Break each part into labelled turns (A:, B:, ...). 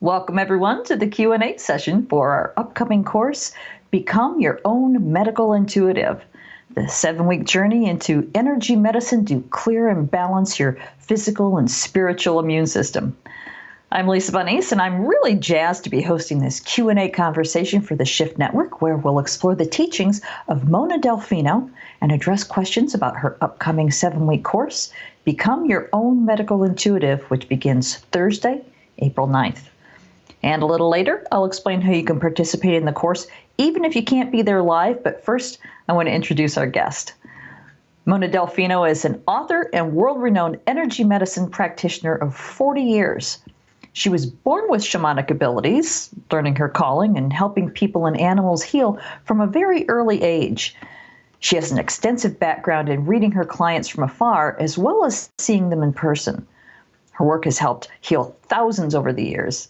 A: Welcome everyone to the Q&A session for our upcoming course, Become Your Own Medical Intuitive, the 7-week journey into energy medicine to clear and balance your physical and spiritual immune system. I'm Lisa Bunnies, and I'm really jazzed to be hosting this Q&A conversation for the Shift Network, where we'll explore the teachings of Mona Delfino and address questions about her upcoming 7-week course, Become Your Own Medical Intuitive, which begins Thursday, April 9th. And a little later, I'll explain how you can participate in the course, even if you can't be there live. But first, I want to introduce our guest. Mona Delfino is an author and world-renowned energy medicine practitioner of 40 years. She was born with shamanic abilities, learning her calling and helping people and animals heal from a very early age. She has an extensive background in reading her clients from afar, as well as seeing them in person. Her work has helped heal thousands over the years.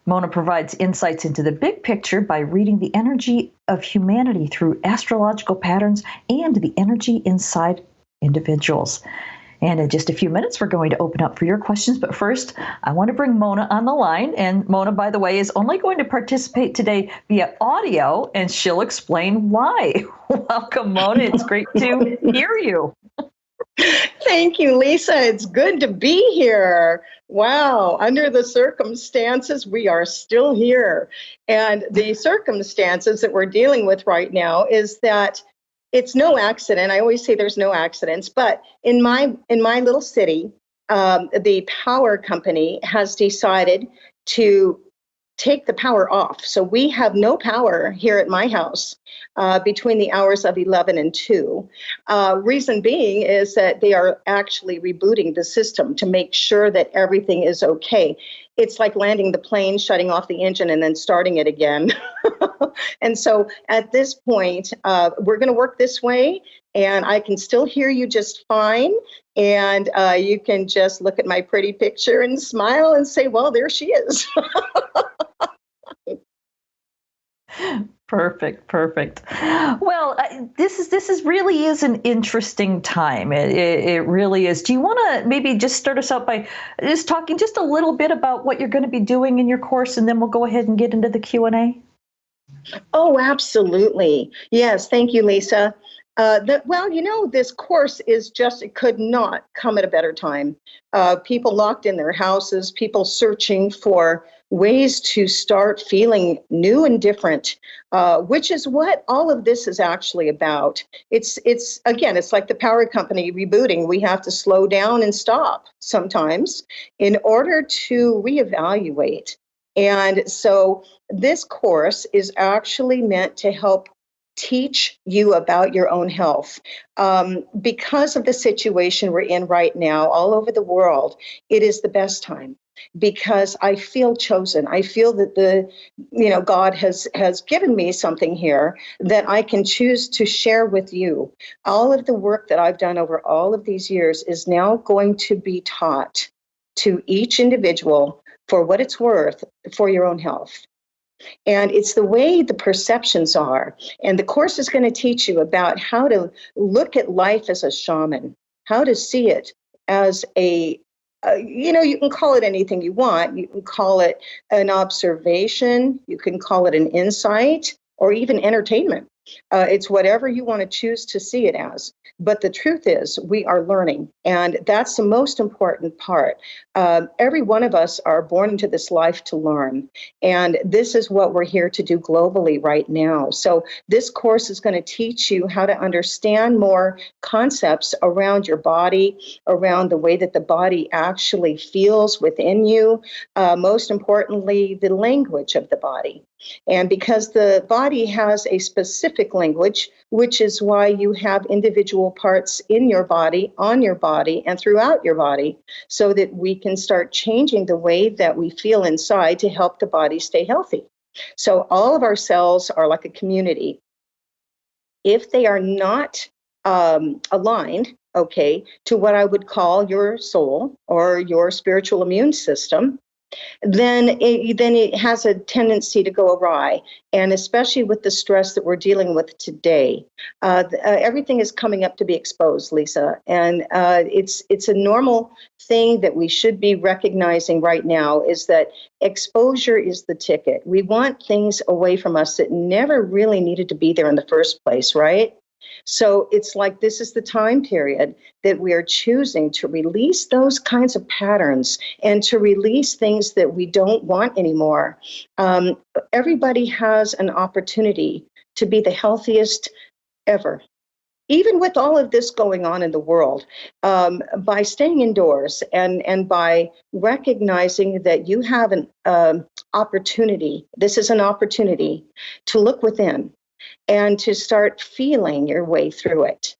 A: Mona provides insights into the big picture by reading the energy of humanity through astrological patterns and the energy inside individuals. And in just a few minutes, we're going to open up for your questions. But first, I want to bring Mona on the line. And Mona, by the way, is only going to participate today via audio, and she'll explain why. Welcome, Mona. It's great to hear you.
B: Thank you, Lisa. It's good to be here. Wow. Under the circumstances, we are still here. And the circumstances that we're dealing with right now is that it's no accident. I always say there's no accidents, but in my little city, the power company has decided to take the power off. So we have no power here at my house between the hours of 11 and 2. Reason being is that they are actually rebooting the system to make sure that everything is okay. It's like landing the plane, shutting off the engine, and then starting it again. And so at this point, we're going to work this way, and I can still hear you just fine. And you can just look at my pretty picture and smile and say, well, there she is.
A: Perfect. Well, this is really is an interesting time. It really is. Do you want to maybe just start us out by just talking just a little bit about what you're going to be doing in your course, and then we'll go ahead and get into the Q&A?
B: Oh, absolutely. Yes. Thank you, Lisa. This course is just, it could not come at a better time. People locked in their houses, people searching for ways to start feeling new and different, which is what all of this is actually about. It's like the power company rebooting. We have to slow down and stop sometimes in order to reevaluate. And so this course is actually meant to help teach you about your own health. Because of the situation we're in right now, all over the world, it is the best time because I feel chosen. I feel that God has given me something here that I can choose to share with you. All of the work that I've done over all of these years is now going to be taught to each individual for what it's worth for your own health. And it's the way the perceptions are. And the course is going to teach you about how to look at life as a shaman, how to see it as you can call it anything you want. You can call it an observation. You can call it an insight or even entertainment. It's whatever you want to choose to see it as. But the truth is, we are learning, and that's the most important part. Every one of us are born into this life to learn, and this is what we're here to do globally right now. So this course is going to teach you how to understand more concepts around your body, around the way that the body actually feels within you, most importantly, the language of the body. And because the body has a specific language, which is why you have individual parts in your body, on your body, and throughout your body, so that we can start changing the way that we feel inside to help the body stay healthy. So all of our cells are like a community. If they are not aligned, to what I would call your soul or your spiritual immune system, then it has a tendency to go awry. And especially with the stress that we're dealing with today, everything is coming up to be exposed, Lisa. And it's a normal thing that we should be recognizing right now is that exposure is the ticket. We want things away from us that never really needed to be there in the first place, right? So it's like this is the time period that we are choosing to release those kinds of patterns and to release things that we don't want anymore. Everybody has an opportunity to be the healthiest ever. Even with all of this going on in the world, by staying indoors and by recognizing that you have an opportunity, this is an opportunity to look within and to start feeling your way through it.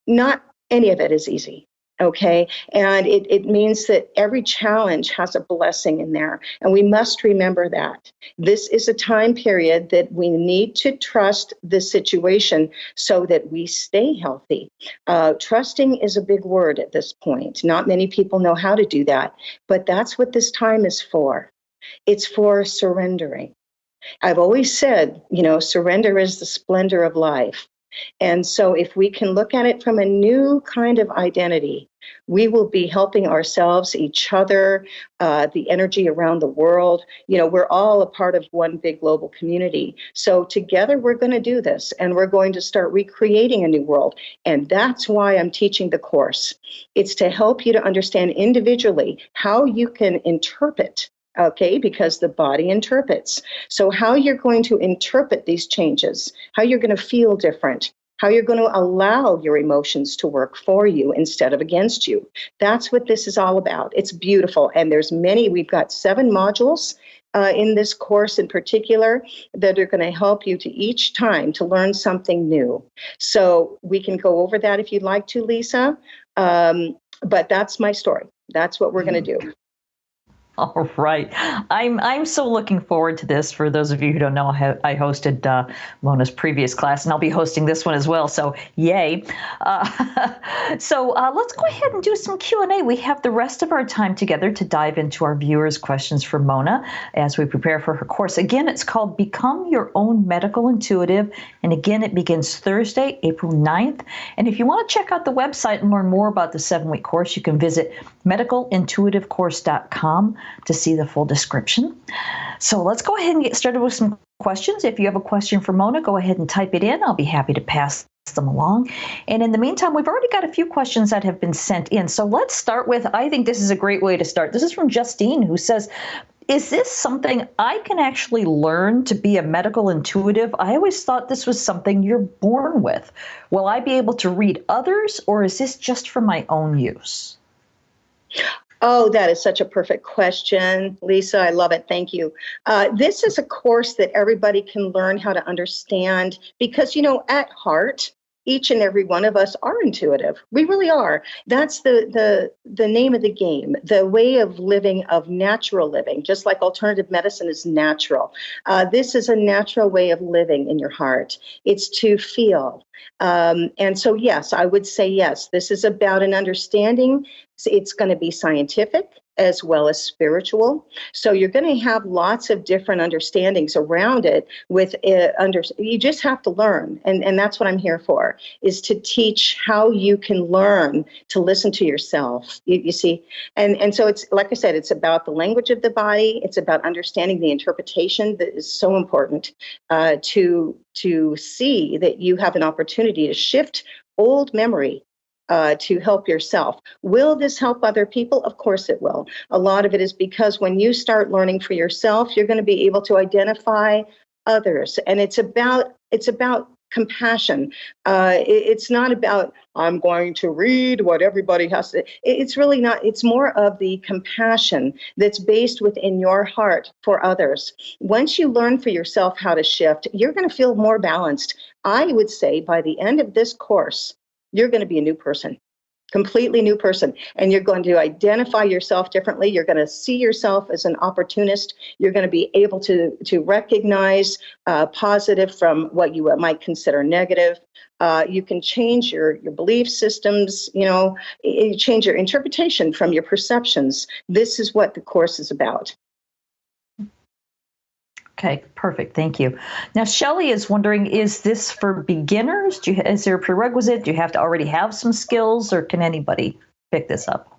B: Not any of it is easy. Okay. And it means that every challenge has a blessing in there. And we must remember that. This is a time period that we need to trust the situation so that we stay healthy. Trusting is a big word at this point. Not many people know how to do that, but that's what this time is for. It's for surrendering. I've always said, surrender is the splendor of life. And so if we can look at it from a new kind of identity, we will be helping ourselves, each other, the energy around the world. We're all a part of one big global community. So together we're going to do this and we're going to start recreating a new world. And that's why I'm teaching the course. It's to help you to understand individually how you can interpret. Okay, because the body interprets. So how you're going to interpret these changes, how you're going to feel different, how you're going to allow your emotions to work for you instead of against you. That's what this is all about. It's beautiful. And we've got 7 modules in this course in particular that are going to help you to each time to learn something new. So we can go over that if you'd like to, Lisa. But that's my story. That's what we're going to do.
A: All right. I'm so looking forward to this. For those of you who don't know, I hosted Mona's previous class, and I'll be hosting this one as well. So yay. So let's go ahead and do some Q&A. We have the rest of our time together to dive into our viewers' questions for Mona as we prepare for her course. Again, it's called Become Your Own Medical Intuitive. And again, it begins Thursday, April 9th. And if you want to check out the website and learn more about the 7-week course, you can visit medicalintuitivecourse.com to see the full description. So let's go ahead and get started with some questions. If you have a question for Mona, go ahead and type it in. I'll be happy to pass them along. And in the meantime, we've already got a few questions that have been sent in. So let's start with, I think this is a great way to start. This is from Justine, who says, is this something I can actually learn to be a medical intuitive? I always thought this was something you're born with. Will I be able to read others, or is this just for my own use?
B: Oh, that is such a perfect question, Lisa. I love it. Thank you. This is a course that everybody can learn how to understand because, at heart, each and every one of us are intuitive. We really are. That's the name of the game, the way of living, of natural living, just like alternative medicine is natural. This is a natural way of living in your heart. It's to feel. And so, yes, I would say yes. This is about an understanding. It's going to be scientific as well as spiritual. So you're going to have lots of different understandings around it. You just have to learn. And that's what I'm here for, is to teach how you can learn to listen to yourself. You see? And so it's, like I said, it's about the language of the body. It's about understanding the interpretation that is so important to see that you have an opportunity to shift old memory to help yourself. Will this help other people? Of course it will. A lot of it is because when you start learning for yourself, you're going to be able to identify others. And it's about compassion. It's not about, I'm going to read what everybody has to. It's really not. It's more of the compassion that's based within your heart for others. Once you learn for yourself how to shift, you're going to feel more balanced. I would say by the end of this course, you're going to be a new person, completely new person. And you're going to identify yourself differently. You're going to see yourself as an opportunist. You're going to be able to recognize positive from what you might consider negative. You can change your belief systems, you change your interpretation from your perceptions. This is what the course is about.
A: Okay, perfect. Thank you. Now, Shelley is wondering, is this for beginners? Is there a prerequisite? Do you have to already have some skills, or can anybody pick this up?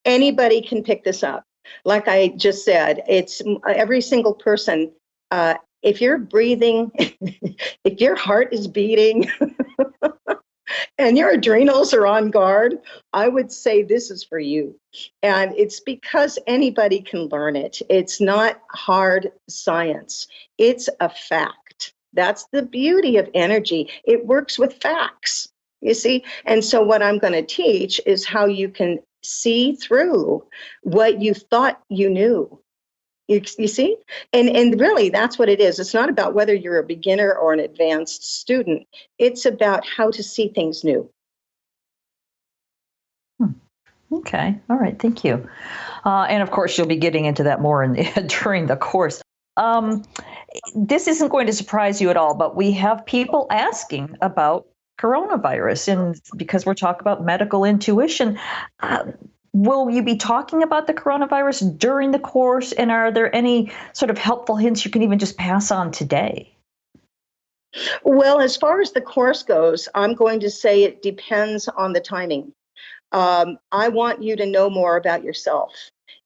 B: Anybody can pick this up. Like I just said, it's every single person. If you're breathing, if your heart is beating, and your adrenals are on guard, I would say this is for you. And it's because anybody can learn it. It's not hard science, it's a fact. That's the beauty of energy. It works with facts, you see? And so, what I'm going to teach is how you can see through what you thought you knew. You see? And really, that's what it is. It's not about whether you're a beginner or an advanced student. It's about how to see things new.
A: Okay. All right. Thank you. And of course, you'll be getting into that more during the course. Um, this isn't going to surprise you at all, but we have people asking about coronavirus, and because we're talking about medical intuition, uh, will you be talking about the coronavirus during the course? And are there any sort of helpful hints you can even just pass on today?
B: Well, as far as the course goes, I'm going to say it depends on the timing. I want you to know more about yourself.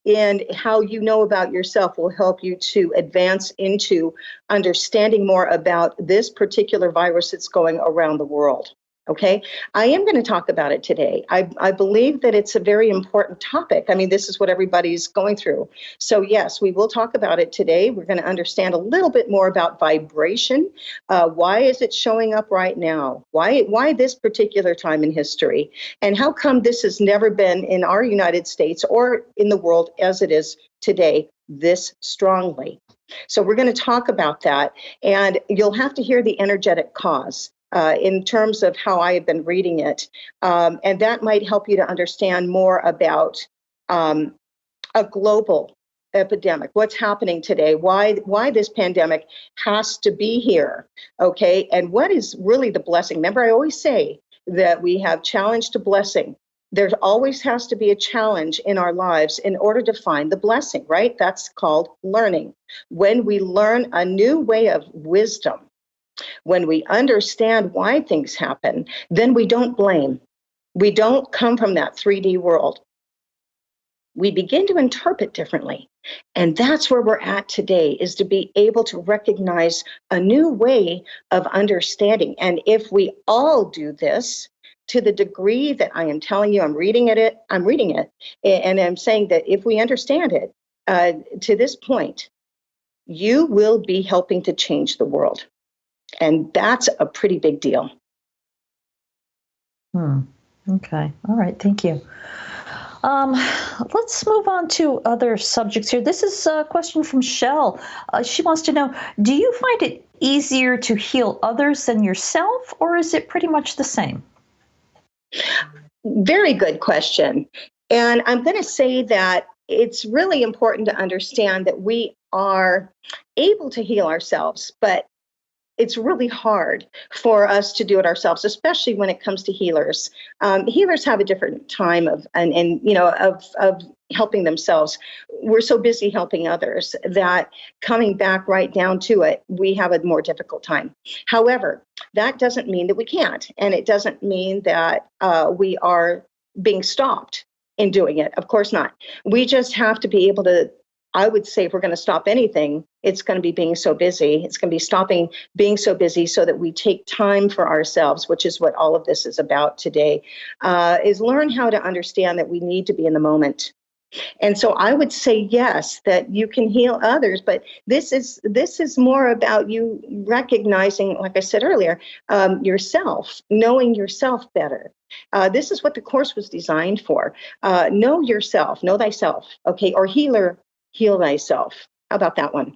B: And how you know about yourself will help you to advance into understanding more about this particular virus that's going around the world. Okay, I am going to talk about it today. I believe that it's a very important topic. I mean, this is what everybody's going through. So, yes, we will talk about it today. We're going to understand a little bit more about vibration. Why is it showing up right now? Why this particular time in history? And how come this has never been in our United States or in the world as it is today this strongly? So, we're going to talk about that. And you'll have to hear the energetic cause. In terms of how I have been reading it. And that might help you to understand more about a global epidemic, what's happening today, why this pandemic has to be here, okay? And what is really the blessing? Remember, I always say that we have challenge to blessing. There always has to be a challenge in our lives in order to find the blessing, right? That's called learning. When we learn a new way of wisdom, when we understand why things happen, then we don't blame. We don't come from that 3D world. We begin to interpret differently. And that's where we're at today, is to be able to recognize a new way of understanding. And if we all do this to the degree that I am telling you, I'm reading it, and I'm saying that if we understand it to this point, you will be helping to change the world. And that's a pretty big deal.
A: Okay. All right. Thank you. Let's move on to other subjects here. This is a question from Shell. She wants to know, do you find it easier to heal others than yourself, or is it pretty much the same?
B: Very good question. And I'm going to say that it's really important to understand that we are able to heal ourselves, but it's really hard for us to do it ourselves, especially when it comes to healers. Healers have a different time of helping themselves. We're so busy helping others that coming back right down to it, we have a more difficult time. However, that doesn't mean that we can't, and it doesn't mean that we are being stopped in doing it. Of course not. We just have to be able to. I would say if we're going to stop anything, it's going to be being so busy. It's going to be stopping being so busy so that we take time for ourselves, which is what all of this is about today, is learn how to understand that we need to be in the moment. And so I would say, yes, that you can heal others, but this is more about you recognizing, like I said earlier, yourself, knowing yourself better. This is what the course was designed for. Know yourself, know thyself, okay, or heal thyself. How about that one?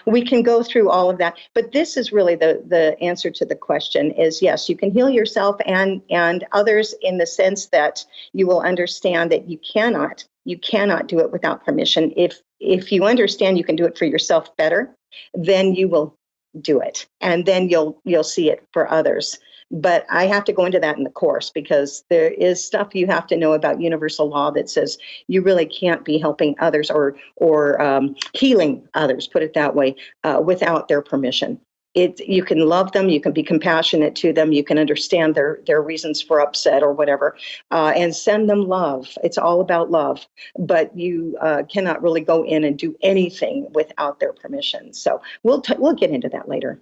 B: We can go through all of that, but this is really the answer to the question is yes, you can heal yourself and others in the sense that you will understand that you cannot do it without permission. If you understand you can do it for yourself better, then you will do it, and then you'll see it for others. But I have to go into that in the course because there is stuff you have to know about universal law that says you really can't be helping others or healing others, put it that way, without their permission. You can love them, you can be compassionate to them, you can understand their reasons for upset or whatever, and send them love. It's all about love, but you cannot really go in and do anything without their permission. So we'll get into that later.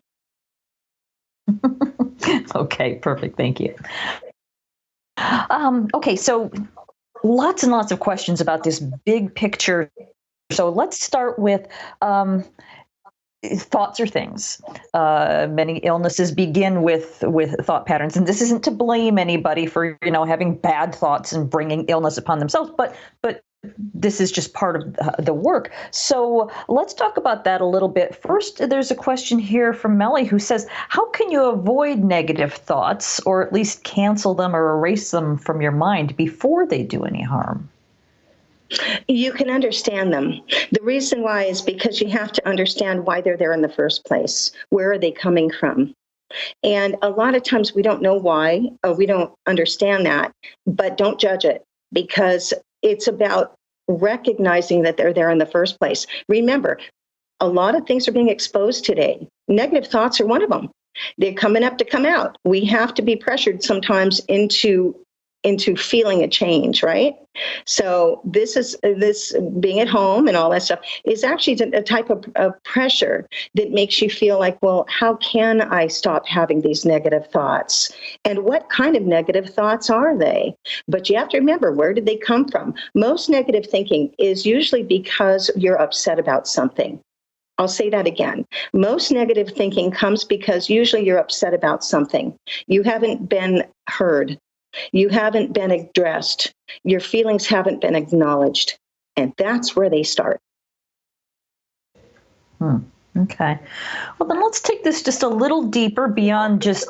A: Okay, perfect. Thank you. Okay, so lots and lots of questions about this big picture. So let's start with thoughts or things. Many illnesses begin with thought patterns, and this isn't to blame anybody for having bad thoughts and bringing illness upon themselves, but this is just part of the work. So let's talk about that a little bit. First, there's a question here from Melly who says, how can you avoid negative thoughts, or at least cancel them or erase them from your mind before they do any harm?
B: You can understand them. The reason why is because you have to understand why they're there in the first place. Where are they coming from? And a lot of times we don't know why, or we don't understand that, but don't judge it, because it's about recognizing that they're there in the first place. Remember, a lot of things are being exposed today. Negative thoughts are one of them. They're coming up to come out. We have to be pressured sometimes into feeling a change, right? So this being at home and all that stuff is actually a type of pressure that makes you feel like, well, how can I stop having these negative thoughts? And what kind of negative thoughts are they? But you have to remember, where did they come from? Most negative thinking is usually because you're upset about something. I'll say that again. Most negative thinking comes because usually you're upset about something. You haven't been heard. You haven't been addressed. Your feelings haven't been acknowledged. And that's where they start.
A: Okay. Well, then let's take this just a little deeper beyond just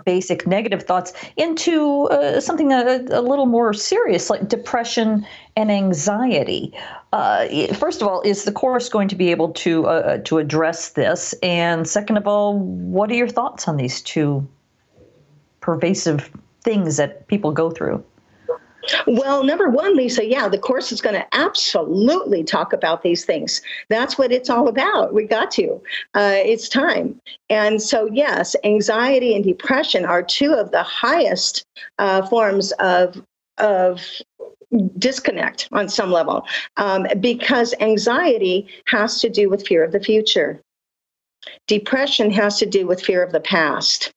A: basic negative thoughts into something a little more serious, like depression and anxiety. First of all, is the course going to be able to address this? And second of all, what are your thoughts on these two pervasive things that people go through?
B: Well, number one, Lisa, the course is going to absolutely talk about these things. That's what it's all about. We got to. It's time. And so, yes, anxiety and depression are two of the highest forms of disconnect on some level, because anxiety has to do with fear of the future. Depression has to do with fear of the past.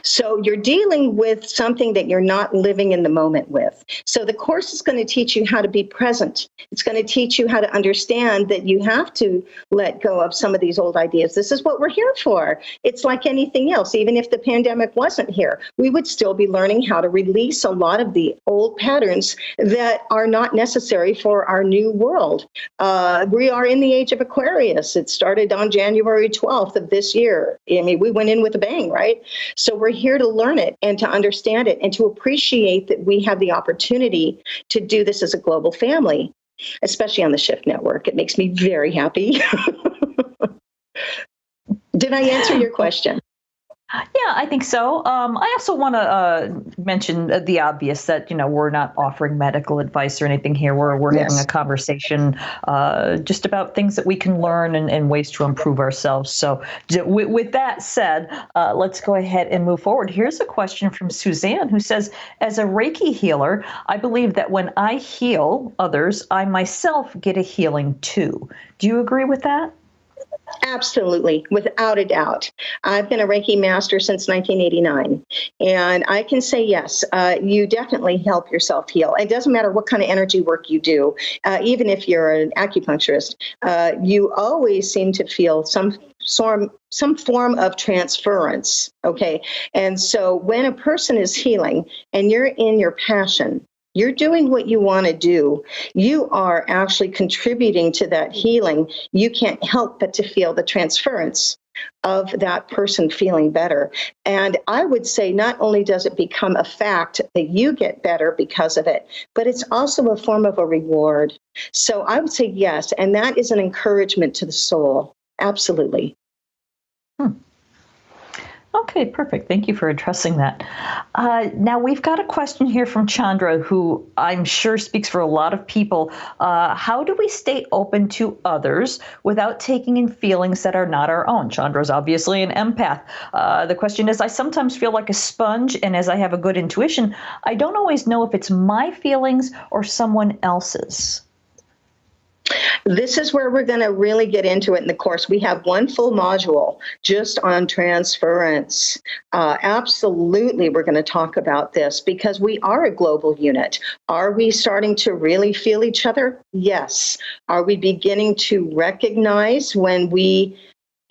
B: So you're dealing with something that you're not living in the moment with. So the course is going to teach you how to be present. It's going to teach you how to understand that you have to let go of some of these old ideas. This is what we're here for. It's like anything else. Even if the pandemic wasn't here, we would still be learning how to release a lot of the old patterns that are not necessary for our new world. We are in the age of Aquarius. It started on January 12th of this year. I mean, we went in with a bang, right? So we're here to learn it and to understand it and to appreciate that we have the opportunity to do this as a global family, especially on the Shift Network. It makes me very happy. Did I answer your question?
A: Yeah, I think so. I also want to mention the obvious that, we're not offering medical advice or anything here. We're having a conversation just about things that we can learn and ways to improve ourselves. So with that said, let's go ahead and move forward. Here's a question from Suzanne who says, as a Reiki healer, I believe that when I heal others, I myself get a healing too. Do you agree with that?
B: Absolutely, without a doubt. I've been a Reiki master since 1989, and I can say yes, you definitely help yourself heal. It doesn't matter what kind of energy work you do, even if you're an acupuncturist, you always seem to feel some form of transference, okay? And so when a person is healing and you're in your passion, you're doing what you want to do, you are actually contributing to that healing. You can't help but to feel the transference of that person feeling better. And I would say not only does it become a fact that you get better because of it, but it's also a form of a reward. So I would say yes, and that is an encouragement to the soul. Absolutely.
A: Okay, perfect. Thank you for addressing that. Now, we've got a question here from Chandra, who I'm sure speaks for a lot of people. How do we stay open to others without taking in feelings that are not our own? Chandra's obviously an empath. The question is, I sometimes feel like a sponge, and as I have a good intuition, I don't always know if it's my feelings or someone else's.
B: This is where we're going to really get into it in the course. We have one full module just on transference. Absolutely, we're going to talk about this because we are a global unit. Are we starting to really feel each other? Yes. Are we beginning to recognize when we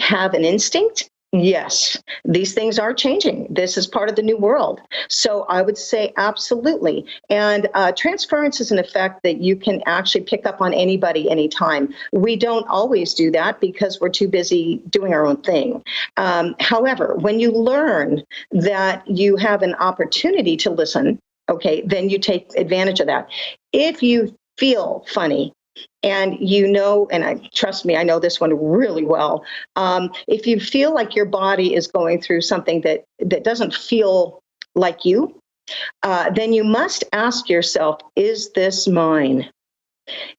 B: have an instinct? Yes, these things are changing. This is part of the new world. So I would say absolutely. And transference is an effect that you can actually pick up on anybody, anytime. We don't always do that because we're too busy doing our own thing. However, when you learn that you have an opportunity to listen, okay, then you take advantage of that. If you feel funny, and trust me, I know this one really well. If you feel like your body is going through something that doesn't feel like you, then you must ask yourself, is this mine?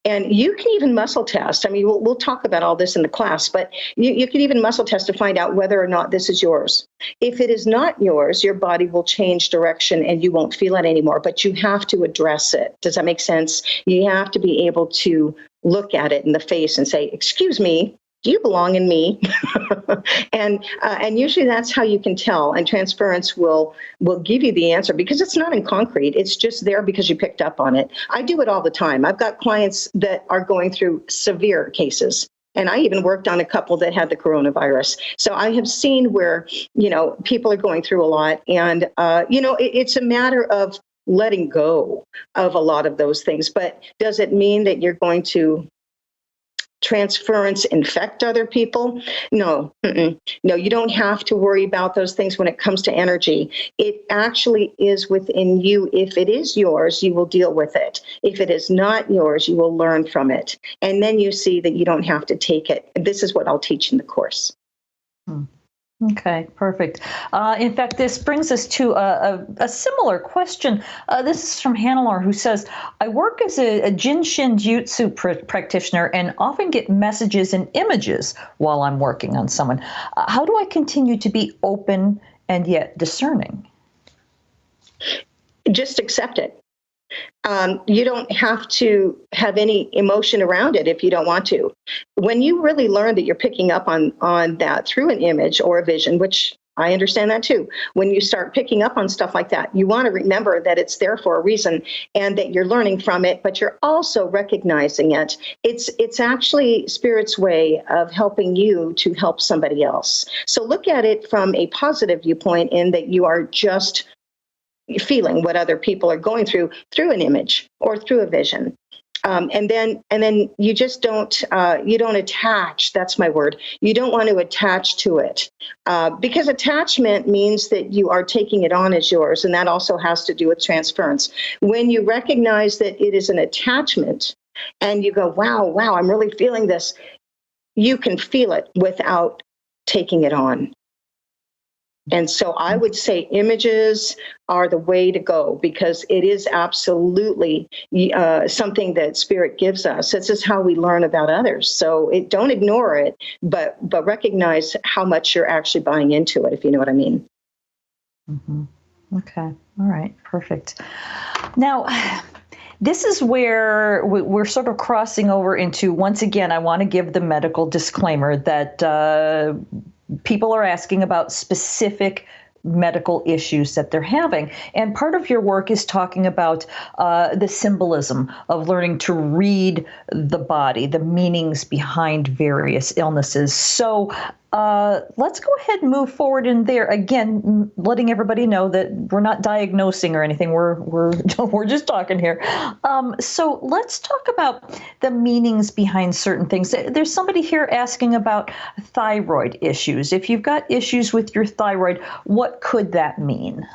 B: And you can even muscle test. I mean, we'll talk about all this in the class, but you can even muscle test to find out whether or not this is yours. If it is not yours, your body will change direction and you won't feel it anymore, but you have to address it. Does that make sense? You have to be able to look at it in the face and say, excuse me, do you belong in me? and usually that's how you can tell. And transference will give you the answer because it's not in concrete. It's just there because you picked up on it. I do it all the time. I've got clients that are going through severe cases. And I even worked on a couple that had the coronavirus. So I have seen where, people are going through a lot. And, it's a matter of letting go of a lot of those things. But does it mean that you're going to transference infect other people? No, no, you don't have to worry about those things when it comes to energy. It actually is within you. If it is yours, you will deal with it. If it is not yours, you will learn from it. And then you see that you don't have to take it. This is what I'll teach in the course.
A: Okay, perfect. In fact, this brings us to a similar question. This is from Hannelore, who says, I work as a Jin Shin Jutsu practitioner and often get messages and images while I'm working on someone. How do I continue to be open and yet discerning?
B: Just accept it. You don't have to have any emotion around it if you don't want to. When you really learn that you're picking up on that through an image or a vision, which I understand that too, when you start picking up on stuff like that, you want to remember that it's there for a reason and that you're learning from it, but you're also recognizing it. It's actually Spirit's way of helping you to help somebody else. So look at it from a positive viewpoint in that you are just feeling what other people are going through an image or through a vision. And then you just don't attach. That's my word. You don't want to attach to it because attachment means that you are taking it on as yours. And that also has to do with transference. When you recognize that it is an attachment and you go, wow, I'm really feeling this. You can feel it without taking it on. And so I would say images are the way to go because it is absolutely something that Spirit gives us. This is how we learn about others. So don't ignore it, but recognize how much you're actually buying into it, if you know what I mean.
A: Mm-hmm. Okay. All right. Perfect. Now, this is where we're sort of crossing over into, once again, I want to give the medical disclaimer that people are asking about specific medical issues that they're having. And part of your work is talking about the symbolism of learning to read the body, the meanings behind various illnesses. So let's go ahead and move forward in there. Again, letting everybody know that we're not diagnosing or anything. We're just talking here. So let's talk about the meanings behind certain things. There's somebody here asking about thyroid issues. If you've got issues with your thyroid, what could that mean?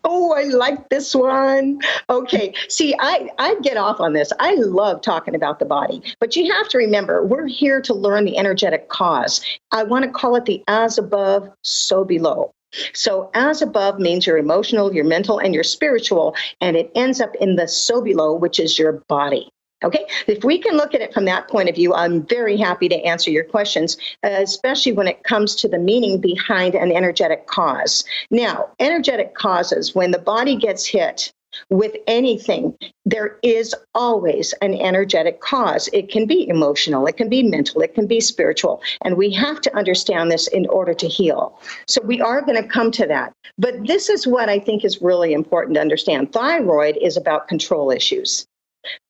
B: Oh, I like this one. Okay. See, I get off on this. I love talking about the body, but you have to remember, we're here to learn the energetic cause. I want to call it the as above, so below. So as above means your emotional, your mental, and your spiritual, and it ends up in the so below, which is your body. Okay, if we can look at it from that point of view, I'm very happy to answer your questions, especially when it comes to the meaning behind an energetic cause. Now, energetic causes, when the body gets hit with anything, there is always an energetic cause. It can be emotional, it can be mental, it can be spiritual, and we have to understand this in order to heal. So we are going to come to that. But this is what I think is really important to understand. Thyroid is about control issues.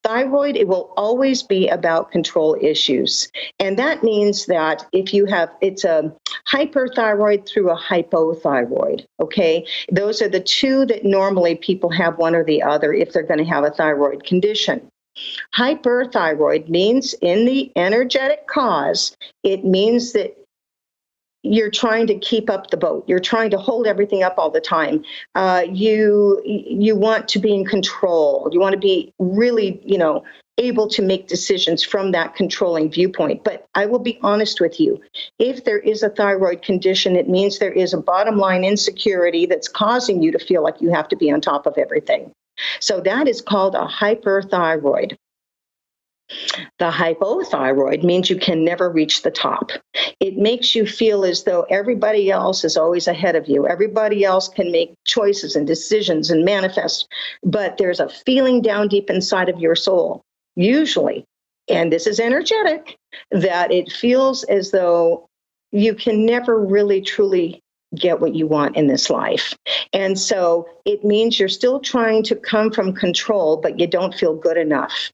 B: Thyroid, it will always be about control issues. And that means that if you have, it's a hyperthyroid through a hypothyroid, okay? Those are the two that normally people have, one or the other, if they're going to have a thyroid condition. Hyperthyroid means, in the energetic cause, it means that you're trying to keep up the boat. You're trying to hold everything up all the time. You want to be in control. You want to be really, able to make decisions from that controlling viewpoint. But I will be honest with you. If there is a thyroid condition, it means there is a bottom line insecurity that's causing you to feel like you have to be on top of everything. So that is called a hyperthyroid. The hypothyroid means you can never reach the top. It makes you feel as though everybody else is always ahead of you. Everybody else can make choices and decisions and manifest, but there's a feeling down deep inside of your soul, usually, and this is energetic, that it feels as though you can never really truly get what you want in this life. And so it means you're still trying to come from control, but you don't feel good enough.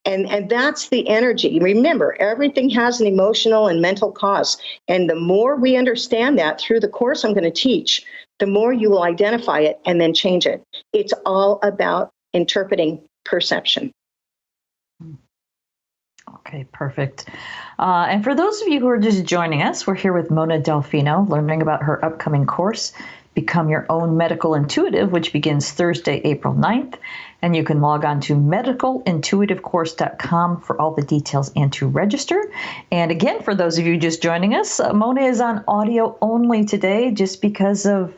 B: And that's the energy. Remember, everything has an emotional and mental cause. And the more we understand that through the course I'm going to teach, the more you will identify it and then change it. It's all about interpreting perception.
A: Okay, perfect. And for those of you who are just joining us, we're here with Mona Delfino, learning about her upcoming course, Become Your Own Medical Intuitive, which begins Thursday, April 9th. And you can log on to medicalintuitivecourse.com for all the details and to register. And again, for those of you just joining us, Mona is on audio only today just because of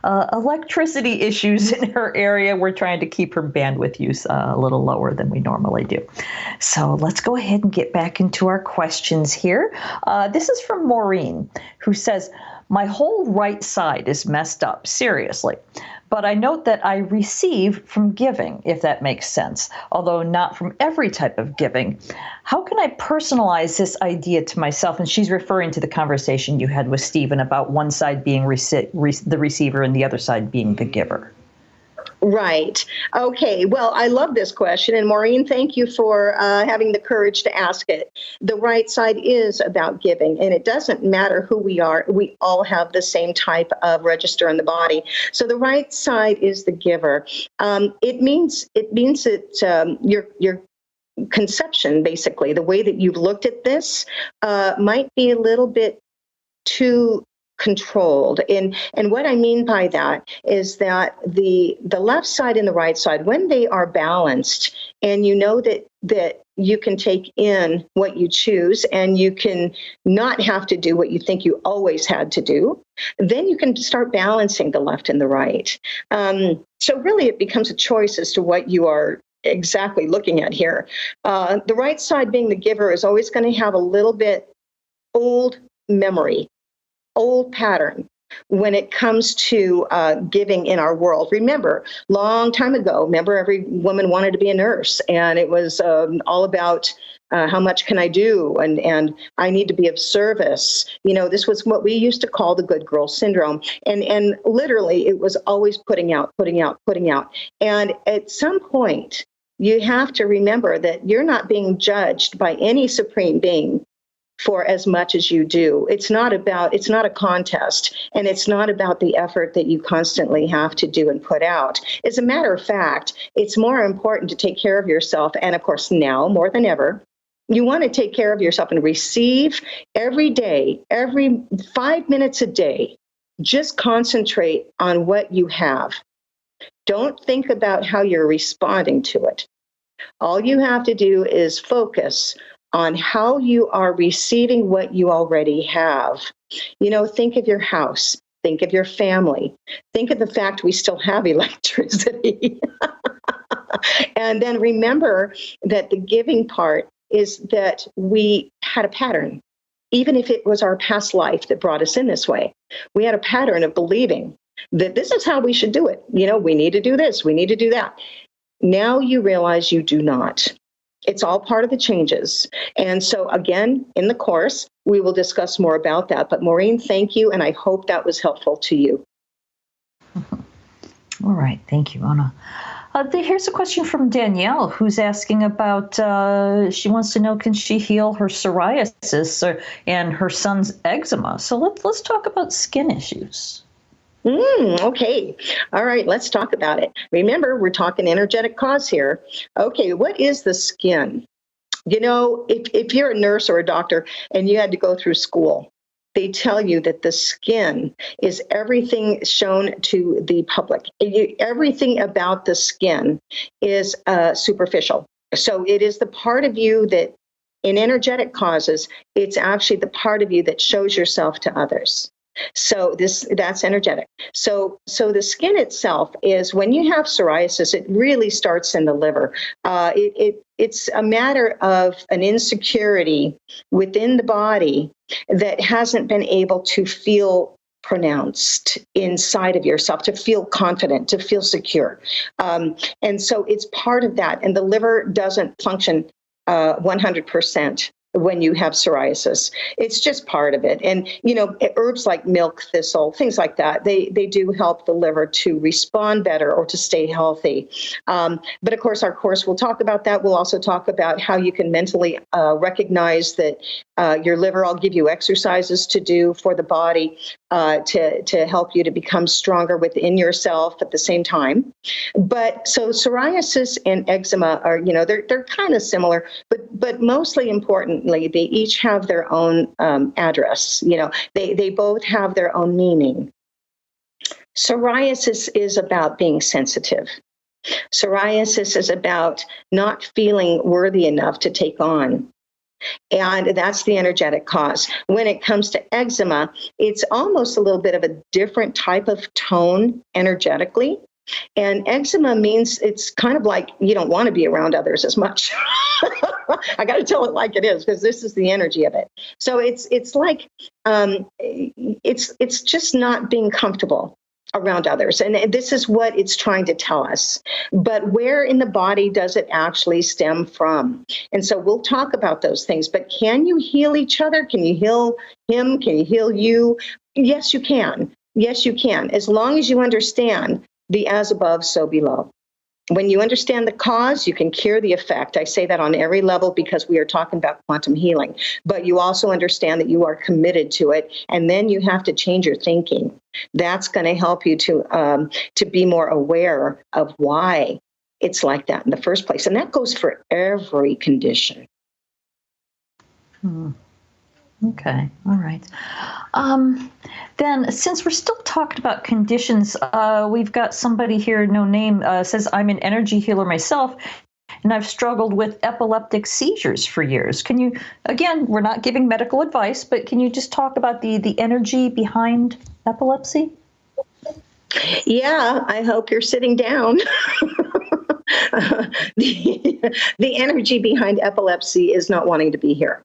A: electricity issues in her area. We're trying to keep her bandwidth use a little lower than we normally do. So let's go ahead and get back into our questions here. This is from Maureen, who says, my whole right side is messed up, seriously. But I note that I receive from giving, if that makes sense, although not from every type of giving. How can I personalize this idea to myself? And she's referring to the conversation you had with Stephen about one side being the receiver and the other side being the giver.
B: Right. Okay. Well, I love this question. And Maureen, thank you for having the courage to ask it. The right side is about giving, and it doesn't matter who we are. We all have the same type of register in the body. So the right side is the giver. It means that your conception, basically, the way that you've looked at this might be a little bit too controlled. And what I mean by that is that the left side and the right side, when they are balanced, and you know that you can take in what you choose and you can not have to do what you think you always had to do, then you can start balancing the left and the right. So really it becomes a choice as to what you are exactly looking at here. The right side, being the giver, is always going to have a little bit old memory, old pattern when it comes to giving in our world. Remember, long time ago, every woman wanted to be a nurse, and it was all about how much can I do, and I need to be of service. This was what we used to call the good girl syndrome, and literally it was always putting out. And at some point, you have to remember that you're not being judged by any supreme being for as much as you do. It's not a contest, and it's not about the effort that you constantly have to do and put out. As a matter of fact, it's more important to take care of yourself. And of course, now more than ever, you want to take care of yourself and receive every day, every 5 minutes a day. Just concentrate on what you have. Don't think about how you're responding to it. All you have to do is focus on how you are receiving what you already have. Think of your house. Think of your family. Think of the fact we still have electricity. And then remember that the giving part is that we had a pattern. Even if it was our past life that brought us in this way, we had a pattern of believing that this is how we should do it. We need to do this, we need to do that. Now you realize you do not. It's all part of the changes. And so, again, in the course, we will discuss more about that. But Maureen, thank you, and I hope that was helpful to you.
A: All right. Thank you, Anna. Here's a question from Danielle, who's asking about, she wants to know, can she heal her psoriasis and her son's eczema? So let's talk about skin issues.
B: Okay. All right. Let's talk about it. Remember, we're talking energetic cause here. Okay. What is the skin? If you're a nurse or a doctor and you had to go through school, they tell you that the skin is everything shown to the public. Everything about the skin is superficial. So it is the part of you that, in energetic causes, it's actually the part of you that shows yourself to others. So that's energetic. So the skin itself is, when you have psoriasis, it really starts in the liver. It's a matter of an insecurity within the body that hasn't been able to feel pronounced inside of yourself, to feel confident, to feel secure. And so it's part of that. And the liver doesn't function 100% when you have psoriasis. It's just part of it. And, herbs like milk thistle, things like that, they do help the liver to respond better or to stay healthy. But of course, our course will talk about that. We'll also talk about how you can mentally recognize that your liver. I'll give you exercises to do for the body to help you to become stronger within yourself at the same time. But so psoriasis and eczema are, they're kind of similar, but mostly importantly, they each have their own address. They both have their own meaning. Psoriasis is about being sensitive. Psoriasis is about not feeling worthy enough to take on. And that's the energetic cause. When it comes to eczema, it's almost a little bit of a different type of tone energetically. And eczema means it's kind of like you don't want to be around others as much. I got to tell it like it is, because this is the energy of it. So it's like it's just not being comfortable around others. And this is what it's trying to tell us. But where in the body does it actually stem from? And so we'll talk about those things. But can you heal each other? Can you heal him? Can you heal you? Yes, you can. Yes, you can. As long as you understand the as above, so below. When you understand the cause, you can cure the effect. I say that on every level because we are talking about quantum healing. But you also understand that you are committed to it, and then you have to change your thinking. That's going to help you to be more aware of why it's like that in the first place. And that goes for every condition.
A: Okay. All right. Then, since we're still talking about conditions, we've got somebody here, no name, says, I'm an energy healer myself, and I've struggled with epileptic seizures for years. Can you, again, we're not giving medical advice, but can you just talk about the energy behind epilepsy?
B: Yeah, I hope you're sitting down. The energy behind epilepsy is not wanting to be here.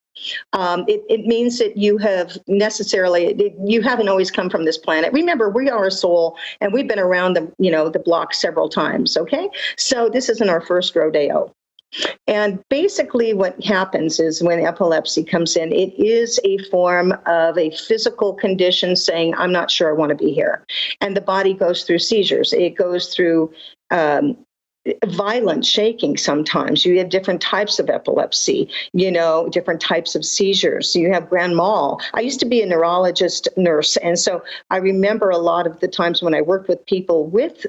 B: It means that you haven't always come from this planet. Remember, we are a soul, and we've been around the block several times. Okay, so this isn't our first rodeo. And basically what happens is when epilepsy comes in, it is a form of a physical condition saying, I'm not sure I want to be here. And the body goes through seizures. It goes through violent shaking sometimes. You have different types of epilepsy, different types of seizures. So you have grand mal. I used to be a neurologist nurse, and so I remember a lot of the times when I worked with people with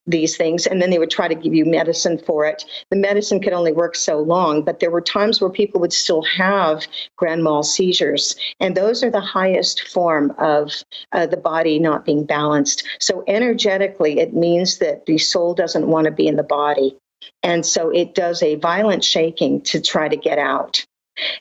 B: these things, and then they would try to give you medicine for it. The medicine could only work so long, but there were times where people would still have grand mal seizures, and those are the highest form of the body not being balanced. So energetically, it means that the soul doesn't want to be in the body. And so it does a violent shaking to try to get out.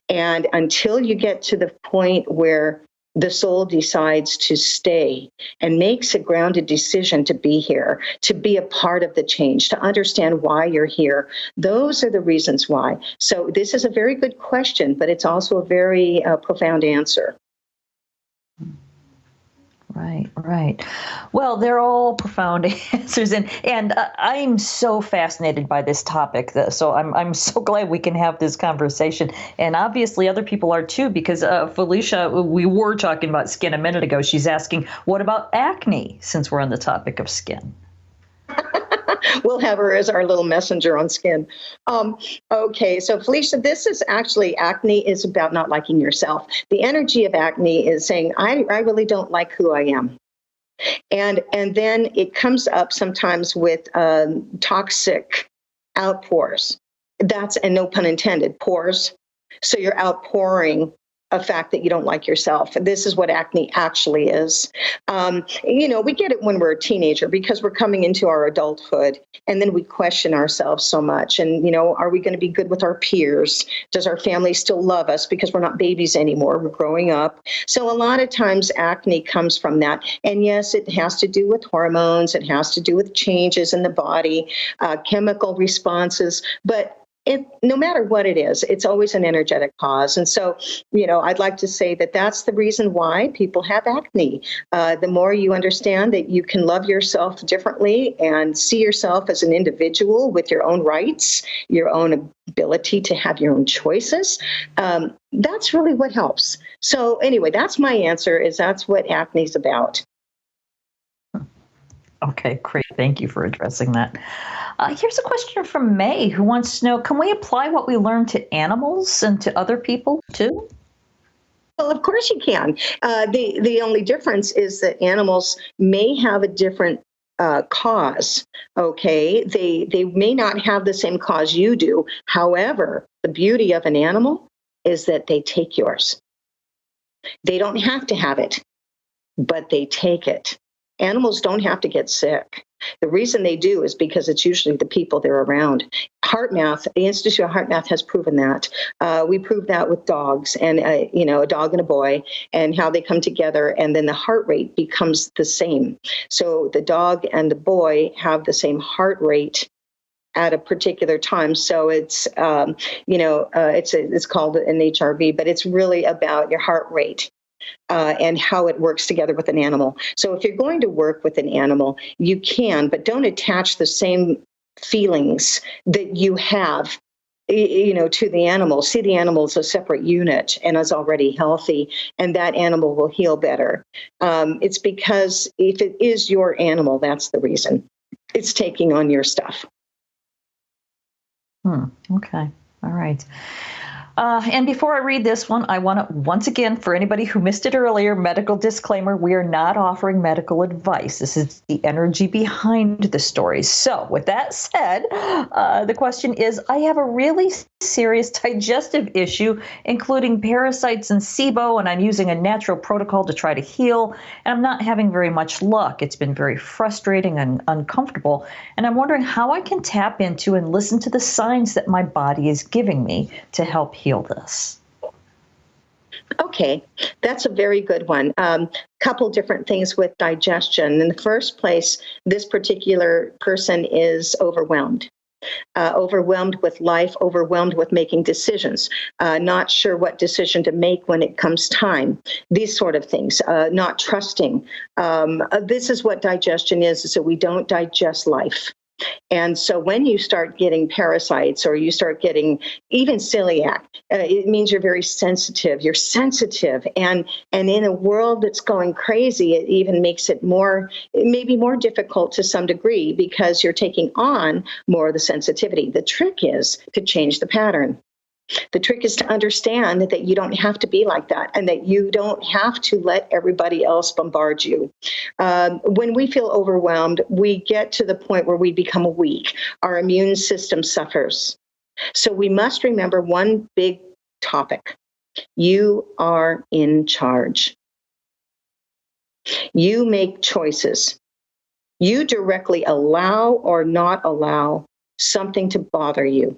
B: And until you get to the point where the soul decides to stay and makes a grounded decision to be here, to be a part of the change, to understand why you're here. Those are the reasons why. So this is a very good question, but it's also a very profound answer.
A: Right, right. Well, they're all profound answers, and I'm so fascinated by this topic. So I'm so glad we can have this conversation, and obviously other people are too. Because Felicia, we were talking about skin a minute ago. She's asking, what about acne? Since we're on the topic of skin.
B: We'll have her as our little messenger on skin. Okay, so Felicia, this is actually, acne is about not liking yourself. The energy of acne is saying, I really don't like who I am. And then it comes up sometimes with toxic outpours. That's, and no pun intended, pores. So you're outpouring a fact that you don't like yourself. This is what acne actually is. We get it when we're a teenager because we're coming into our adulthood, and then we question ourselves so much. And, are we going to be good with our peers? Does our family still love us because we're not babies anymore? We're growing up. So a lot of times acne comes from that. And yes, it has to do with hormones. It has to do with changes in the body, chemical responses. But no matter what it is, it's always an energetic cause. And so, I'd like to say that that's the reason why people have acne. The more you understand that you can love yourself differently and see yourself as an individual with your own rights, your own ability to have your own choices, that's really what helps. So anyway, that's my answer, is that's what acne is about.
A: Okay, great. Thank you for addressing that. Here's a question from May, who wants to know, can we apply what we learn to animals and to other people too?
B: Well, of course you can. The only difference is that animals may have a different cause. Okay, they may not have the same cause you do. However, the beauty of an animal is that they take yours. They don't have to have it, but they take it. Animals don't have to get sick. The reason they do is because it's usually the people they're around. HeartMath, the Institute of HeartMath has proven that. We proved that with dogs, and a dog and a boy, and how they come together, and then the heart rate becomes the same. So the dog and the boy have the same heart rate at a particular time. So it's it's called an HRV, but it's really about your heart rate. And how it works together with an animal. So if you're going to work with an animal, you can, but don't attach the same feelings that you have, to the animal. See the animal as a separate unit and is already healthy, and that animal will heal better. It's because if it is your animal, that's the reason. It's taking on your stuff.
A: Okay. All right. And before I read this one, I want to, once again, for anybody who missed it earlier, medical disclaimer, we are not offering medical advice. This is the energy behind the stories. So with that said, the question is, I have a really serious digestive issue, including parasites and SIBO, and I'm using a natural protocol to try to heal, and I'm not having very much luck. It's been very frustrating and uncomfortable, and I'm wondering how I can tap into and listen to the signs that my body is giving me to help heal this.
B: Okay, that's a very good one. Couple different things with digestion. In the first place, this particular person is overwhelmed. Overwhelmed with life, overwhelmed with making decisions, not sure what decision to make when it comes time, these sort of things, not trusting. This is what digestion is so we don't digest life. And so when you start getting parasites or you start getting even celiac, it means you're very sensitive. You're sensitive. And in a world that's going crazy, it even makes it maybe more difficult to some degree because you're taking on more of the sensitivity. The trick is to change the pattern. The trick is to understand that you don't have to be like that and that you don't have to let everybody else bombard you. When we feel overwhelmed, we get to the point where we become weak. Our immune system suffers. So we must remember one big topic. You are in charge. You make choices. You directly allow or not allow something to bother you.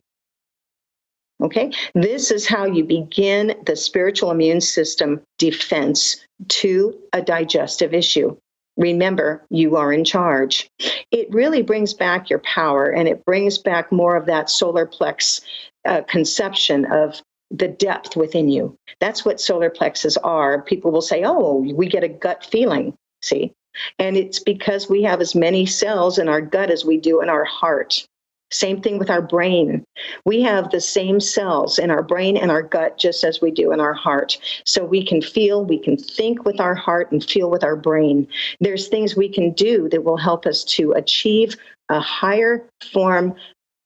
B: Okay, this is how you begin the spiritual immune system defense to a digestive issue. Remember, you are in charge. It really brings back your power, and it brings back more of that solar plex conception of the depth within you. That's what solar plexus are. People will say, oh, we get a gut feeling, see? And it's because we have as many cells in our gut as we do in our heart. Same thing with our brain. We have the same cells in our brain and our gut just as we do in our heart. So we can feel, we can think with our heart and feel with our brain. There's things we can do that will help us to achieve a higher form,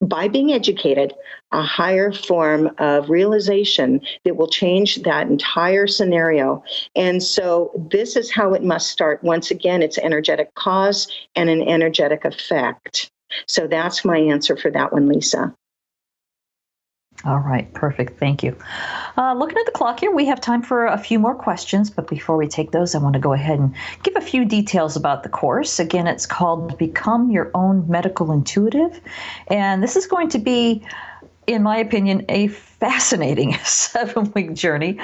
B: by being educated, a higher form of realization that will change that entire scenario. And so this is how it must start. Once again, it's energetic cause and an energetic effect. So that's my answer for that one, Lisa.
A: All right, perfect. Thank you. Looking at the clock here, we have time for a few more questions, but before we take those, I want to go ahead and give a few details about the course. Again, it's called Become Your Own Medical Intuitive, and this is going to be, in my opinion, a fascinating 7-week journey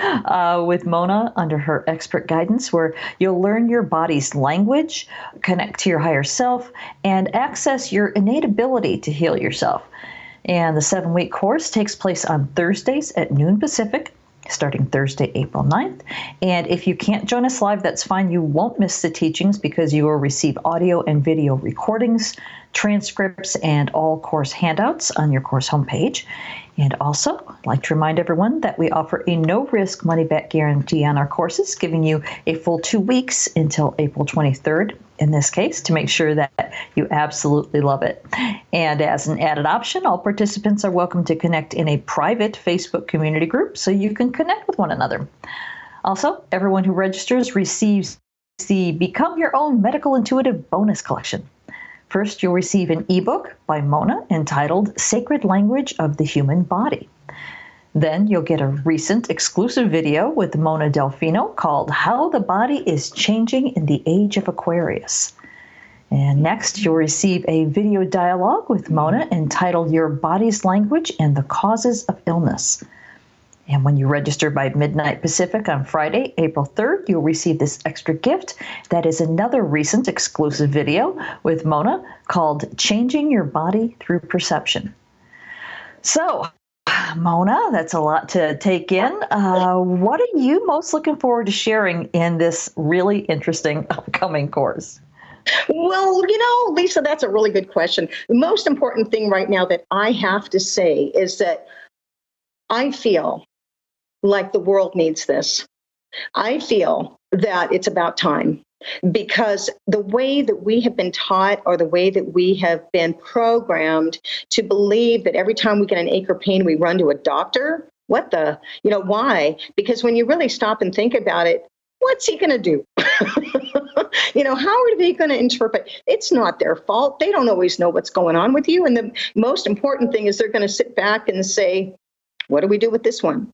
A: with Mona under her expert guidance, where you'll learn your body's language, connect to your higher self, and access your innate ability to heal yourself. And the 7-week course takes place on Thursdays at noon Pacific, starting Thursday, April 9th. And if you can't join us live, that's fine. You won't miss the teachings because you will receive audio and video recordings, transcripts, and all course handouts on your course homepage. And also, I'd like to remind everyone that we offer a no-risk money-back guarantee on our courses, giving you a full 2 weeks until April 23rd, in this case, to make sure that you absolutely love it. And as an added option, all participants are welcome to connect in a private Facebook community group so you can connect with one another. Also, everyone who registers receives the Become Your Own Medical Intuitive bonus collection. First, you'll receive an ebook by Mona entitled Sacred Language of the Human Body. Then you'll get a recent exclusive video with Mona Delfino called How the Body is Changing in the Age of Aquarius. And next, you'll receive a video dialogue with Mona entitled Your Body's Language and the Causes of Illness. And when you register by midnight Pacific on Friday, April 3rd, you'll receive this extra gift that is another recent exclusive video with Mona called Changing Your Body Through Perception. So, Mona, that's a lot to take in. What are you most looking forward to sharing in this really interesting upcoming course?
B: Well, Lisa, that's a really good question. The most important thing right now that I have to say is that I feel like the world needs this. I feel that it's about time, because the way that we have been taught, or the way that we have been programmed to believe that every time we get an ache or pain, we run to a doctor. Why? Because when you really stop and think about it, what's he going to do? How are they going to interpret? It's not their fault. They don't always know what's going on with you. And the most important thing is they're going to sit back and say, what do we do with this one?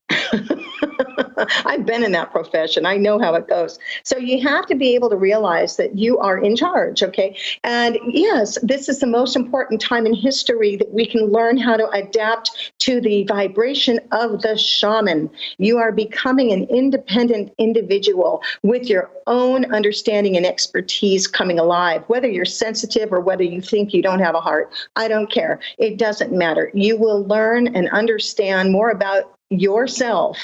B: I've been in that profession. I know how it goes. So you have to be able to realize that you are in charge, okay? And yes, this is the most important time in history that we can learn how to adapt to the vibration of the shaman. You are becoming an independent individual with your own understanding and expertise coming alive. Whether you're sensitive or whether you think you don't have a heart, I don't care. It doesn't matter. You will learn and understand more about yourself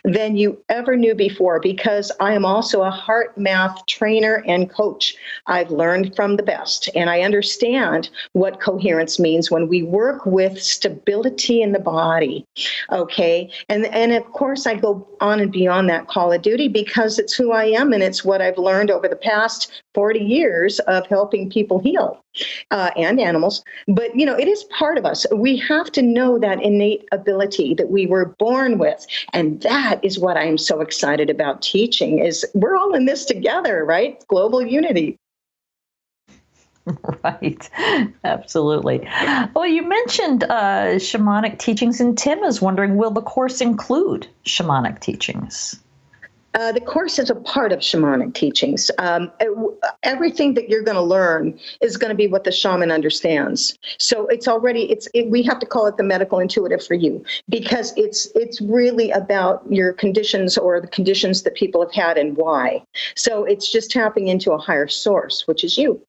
B: than you ever knew before, because I am also a heart math trainer and coach. I've learned from the best, and I understand what coherence means when we work with stability in the body. Okay. And of course, I go on and beyond that call of duty because it's who I am, and it's what I've learned over the past 40 years of helping people heal. And animals. But, it is part of us. We have to know that innate ability that we were born with. And that is what I'm so excited about teaching, is we're all in this together, right? Global unity.
A: Right. Absolutely. Well, you mentioned shamanic teachings, and Tim is wondering, will the course include shamanic teachings?
B: The course is a part of shamanic teachings. Everything that you're going to learn is going to be what the shaman understands. So it's already we have to call it the medical intuitive for you, because it's really about your conditions or the conditions that people have had and why. So it's just tapping into a higher source, which is you.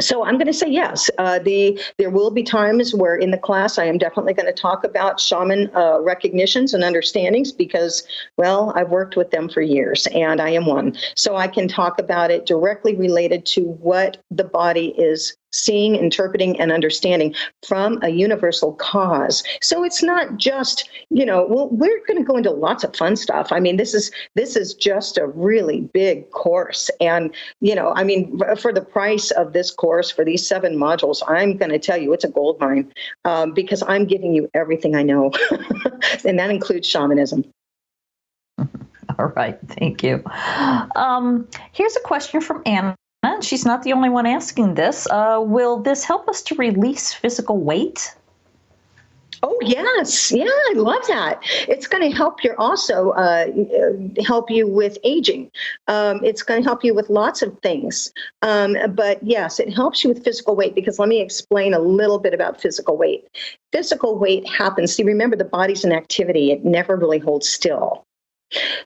B: So I'm going to say yes. There will be times where in the class I am definitely going to talk about shaman recognitions and understandings because, well, I've worked with them for years and I am one. So I can talk about it directly related to what the body is seeing, interpreting, and understanding from a universal cause. So it's not just, we're going to go into lots of fun stuff. I mean, this is just a really big course. And, for the price of this course, for these 7 modules, I'm going to tell you it's a gold mine because I'm giving you everything I know. And that includes shamanism.
A: All right. Thank you. Here's a question from Anna. She's not the only one asking this. Will this help us to release physical weight?
B: Oh, yes. Yeah, I love that. It's going to help you also help you with aging. It's going to help you with lots of things. But yes, it helps you with physical weight because let me explain a little bit about physical weight. Physical weight happens. See, remember, the body's an activity. It never really holds still.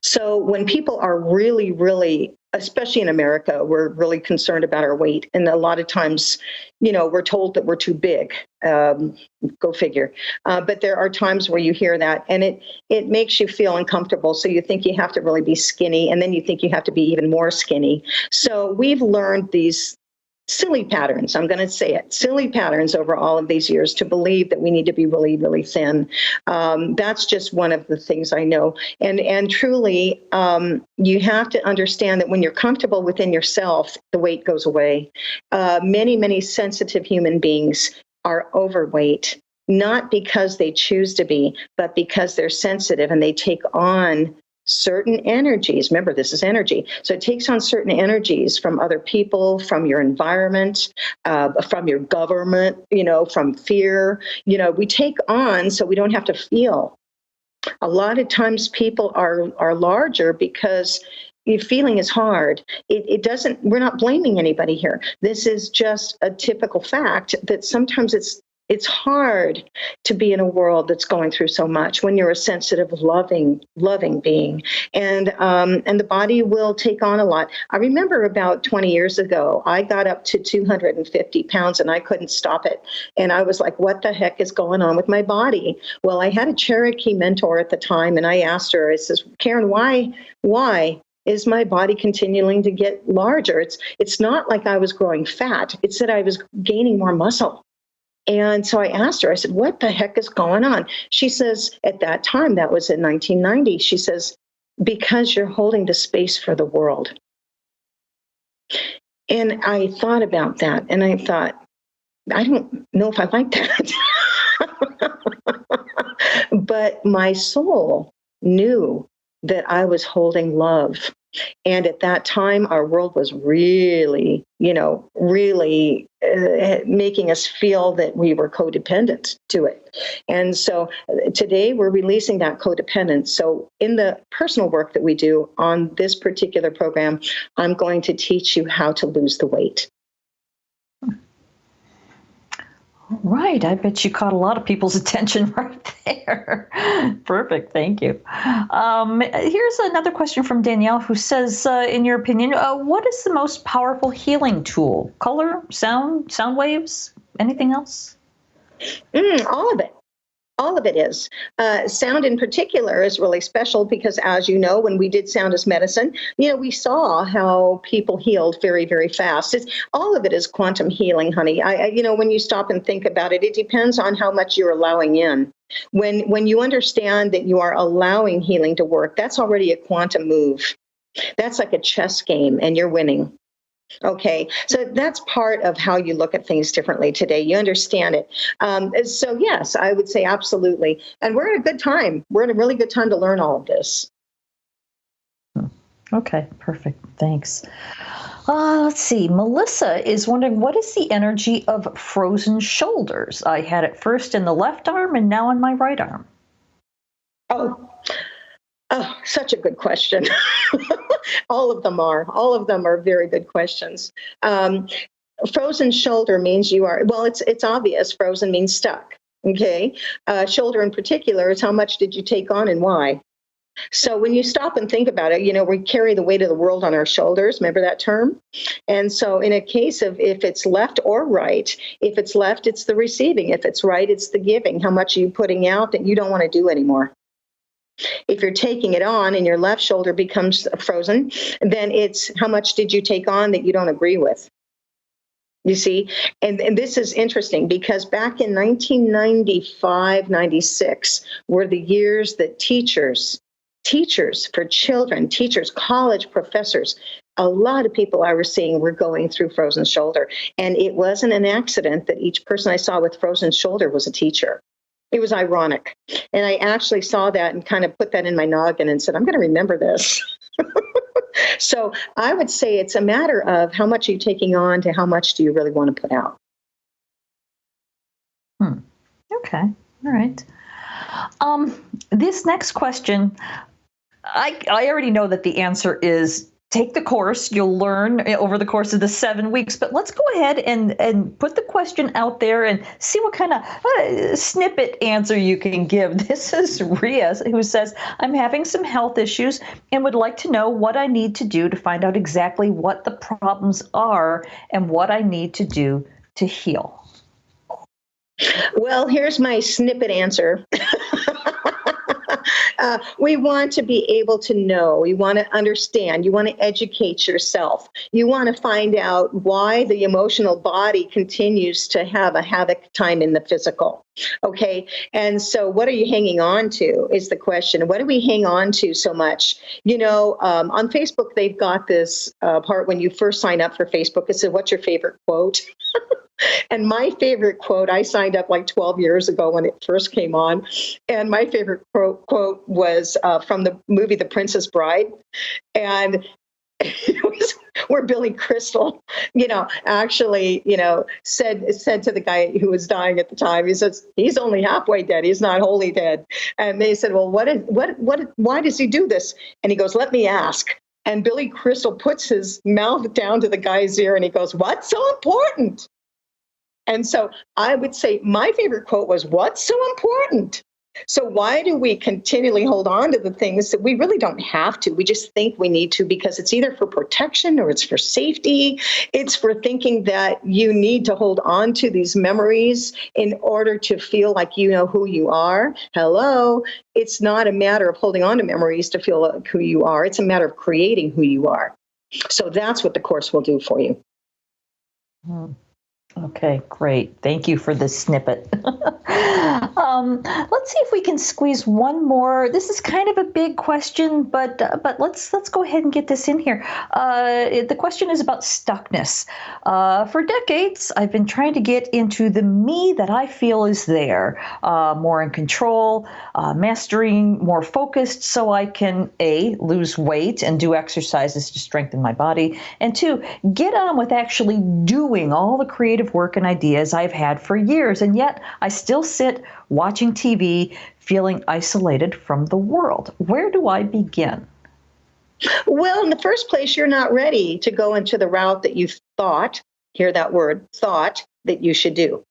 B: So when people are really, really, especially in America, we're really concerned about our weight. And a lot of times, we're told that we're too big. Go figure. But there are times where you hear that and it makes you feel uncomfortable. So you think you have to really be skinny and then you think you have to be even more skinny. So we've learned these silly patterns, I'm going to say it, silly patterns over all of these years to believe that we need to be really, really thin. That's just one of the things I know. And truly, you have to understand that when you're comfortable within yourself, the weight goes away. Many, many sensitive human beings are overweight, not because they choose to be, but because they're sensitive and they take on certain energies. Remember, this is energy. So it takes on certain energies from other people, from your environment, from your government, from fear. We take on so we don't have to feel. A lot of times people are larger because feeling is hard. It doesn't, we're not blaming anybody here. This is just a typical fact that sometimes it's hard to be in a world that's going through so much when you're a sensitive, loving being. And the body will take on a lot. I remember about 20 years ago, I got up to 250 pounds and I couldn't stop it. And I was like, what the heck is going on with my body? Well, I had a Cherokee mentor at the time and I asked her, I says, Karen, why is my body continuing to get larger? It's not like I was growing fat. It's that I was gaining more muscle. And so I asked her, I said, what the heck is going on? She says, at that time, that was in 1990, she says, because you're holding the space for the world. And I thought about that and I thought, I don't know if I like that. But my soul knew that I was holding love. And at that time, our world was really, really making us feel that we were codependent to it. And so today we're releasing that codependence. So in the personal work that we do on this particular program, I'm going to teach you how to lose the weight.
A: Right. I bet you caught a lot of people's attention right there. Perfect. Thank you. Here's another question from Danielle who says, in your opinion, what is the most powerful healing tool? Color, sound waves, anything else?
B: All of it. All of it is. Sound in particular is really special because, as you know, when we did Sound as Medicine, we saw how people healed very, very fast. All of it is quantum healing, honey. When you stop and think about it, it depends on how much you're allowing in. When you understand that you are allowing healing to work, that's already a quantum move. That's like a chess game, and you're winning. Okay, so that's part of how you look at things differently today. You understand it. So yes, I would say absolutely. And we're at a good time. We're at a really good time to learn all of this.
A: Okay, perfect. Thanks. Let's see. Melissa is wondering, what is the energy of frozen shoulders? I had it first in the left arm and now in my right arm.
B: Oh, Such a good question. All of them are. All of them are very good questions. Frozen shoulder means you are, well, it's obvious. Frozen means stuck. Okay. Shoulder in particular is how much did you take on and why? So when you stop and think about it, we carry the weight of the world on our shoulders. Remember that term? And so in a case of if it's left or right, if it's left, it's the receiving. If it's right, it's the giving. How much are you putting out that you don't want to do anymore? If you're taking it on and your left shoulder becomes frozen, then it's how much did you take on that you don't agree with? You see, and this is interesting because back in 1995, 96 were the years that teachers for children, teachers, college professors, a lot of people I was seeing were going through frozen shoulder. And it wasn't an accident that each person I saw with frozen shoulder was a teacher. It was ironic. And I actually saw that and kind of put that in my noggin and said, I'm going to remember this. So I would say it's a matter of how much are you taking on to how much do you really want to put out.
A: Okay. All right. This next question, I already know that the answer is take the course. You'll learn over the course of the 7 weeks, but let's go ahead and put the question out there and see what kind of snippet answer you can give. This is Ria, who says, I'm having some health issues and would like to know what I need to do to find out exactly what the problems are and what I need to do to heal.
B: Well, here's my snippet answer. We want to be able to know. You want to understand. You want to educate yourself. You want to find out why the emotional body continues to have a havoc time in the physical. Okay. And so what are you hanging on to is the question. What do we hang on to so much? On Facebook, they've got this part when you first sign up for Facebook. It says, what's your favorite quote? And my favorite quote, I signed up like 12 years ago when it first came on. And my favorite quote was from the movie The Princess Bride. And it was where Billy Crystal, actually, said to the guy who was dying at the time, he says, he's only halfway dead. He's not wholly dead. And they said, well, why does he do this? And he goes, let me ask. And Billy Crystal puts his mouth down to the guy's ear and he goes, what's so important? And so I would say my favorite quote was, what's so important? So why do we continually hold on to the things that we really don't have to? We just think we need to because it's either for protection or it's for safety. It's for thinking that you need to hold on to these memories in order to feel like you know who you are. Hello. It's not a matter of holding on to memories to feel like who you are. It's a matter of creating who you are. So that's what the course will do for you.
A: Okay, great. Thank you for this snippet. Let's see if we can squeeze one more. This is kind of a big question, but let's go ahead and get this in here. The question is about stuckness. For decades, I've been trying to get into the me that I feel is there, more in control, mastering, more focused, so I can A, lose weight and do exercises to strengthen my body, and 2, get on with actually doing all the creative work and ideas I've had for years, and yet I still sit watching TV, feeling isolated from the world. Where do I begin?
B: Well, in the first place, you're not ready to go into the route that you thought, hear that word, thought that you should do.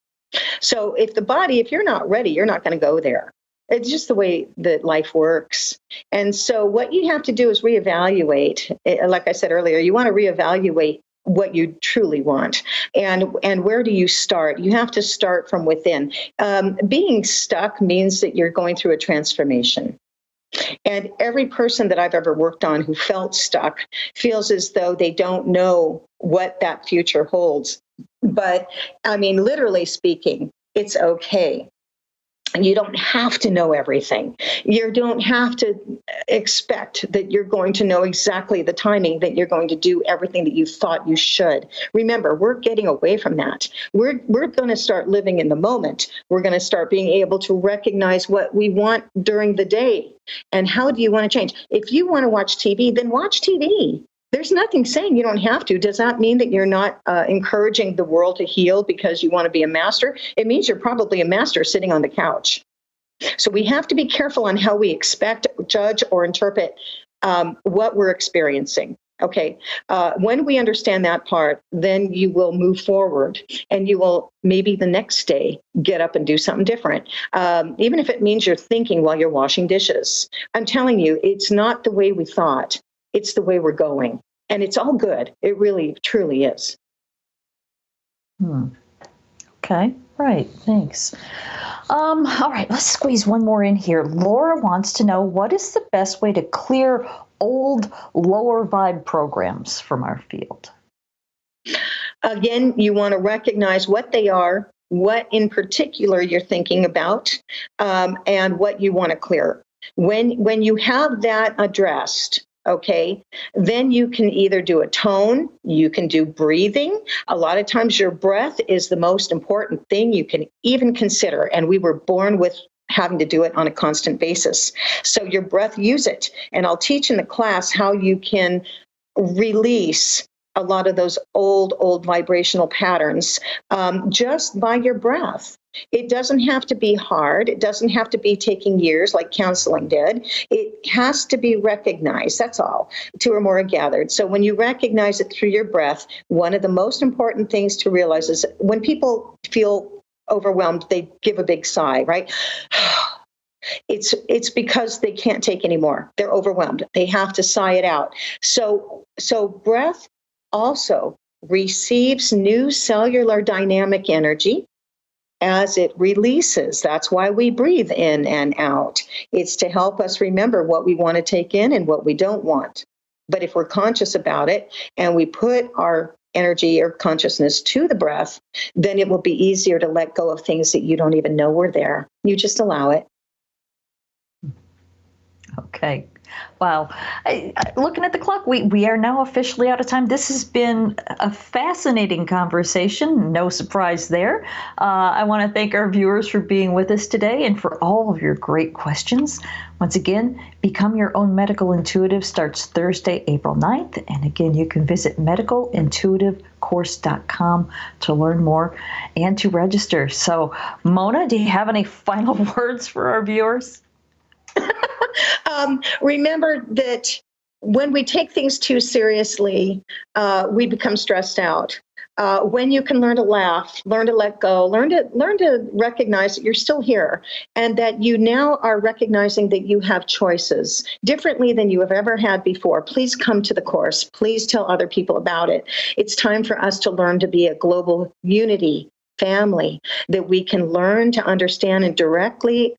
B: So if you're not ready, you're not going to go there. It's just the way that life works. And so what you have to do is reevaluate. Like I said earlier, you want to reevaluate what you truly want. And where do you start? You have to start from within. Being stuck means that you're going through a transformation. And every person that I've ever worked on who felt stuck feels as though they don't know what that future holds. But I mean, literally speaking, it's okay. You don't have to know everything. You don't have to expect that you're going to know exactly the timing that you're going to do everything that you thought you should. Remember, we're getting away from that. We're going to start living in the moment. We're going to start being able to recognize what we want during the day. And how do you want to change? If you want to watch TV, then watch TV. There's nothing saying you don't have to. Does that mean that you're not encouraging the world to heal because you want to be a master? It means you're probably a master sitting on the couch. So we have to be careful on how we expect, judge, or interpret what we're experiencing. Okay. When we understand that part, then you will move forward and you will maybe the next day get up and do something different. Even if it means you're thinking while you're washing dishes. I'm telling you, it's not the way we thought. It's the way we're going. And it's all good. It really, truly is.
A: Okay. Right. Thanks. All right. Let's squeeze one more in here. Laura wants to know, what is the best way to clear old lower vibe programs from our field?
B: Again, you want to recognize what they are, what in particular you're thinking about, and what you want to clear. When you have that addressed, okay, then you can either do a tone, you can do breathing. A lot of times your breath is the most important thing you can even consider. And we were born with having to do it on a constant basis. So your breath, use it. And I'll teach in the class how you can release a lot of those old vibrational patterns just by your breath. It doesn't have to be hard. It doesn't have to be taking years like counseling did. It has to be recognized. That's all. Two or more are gathered. So when you recognize it through your breath, one of the most important things to realize is when people feel overwhelmed, they give a big sigh, right? It's because they can't take anymore. They're overwhelmed. They have to sigh it out. So breath also receives new cellular dynamic energy as it releases. That's why we breathe in and out. It's to help us remember what we want to take in and what we don't want. But if we're conscious about it and we put our energy or consciousness to the breath, then it will be easier to let go of things that you don't even know were there. You just allow it.
A: Okay. Wow. Looking at the clock, we are now officially out of time. This has been a fascinating conversation. No surprise there. I want to thank our viewers for being with us today and for all of your great questions. Once again, Become Your Own Medical Intuitive starts Thursday, April 9th. And again, you can visit medicalintuitivecourse.com to learn more and to register. So, Mona, do you have any final words for our viewers?
B: Remember that when we take things too seriously, we become stressed out. When you can learn to laugh, learn to let go, learn to recognize that you're still here and that you now are recognizing that you have choices differently than you have ever had before. Please come to the course. Please tell other people about it. It's time for us to learn to be a global unity family, that we can learn to understand and directly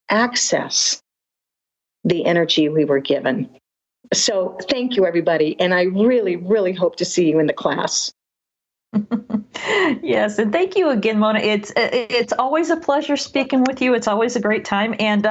B: access the energy we were given. So thank you, everybody. And I really, really hope to see you in the class.
A: Yes, and thank you again, Mona. It's always a pleasure speaking with you. It's always a great time, and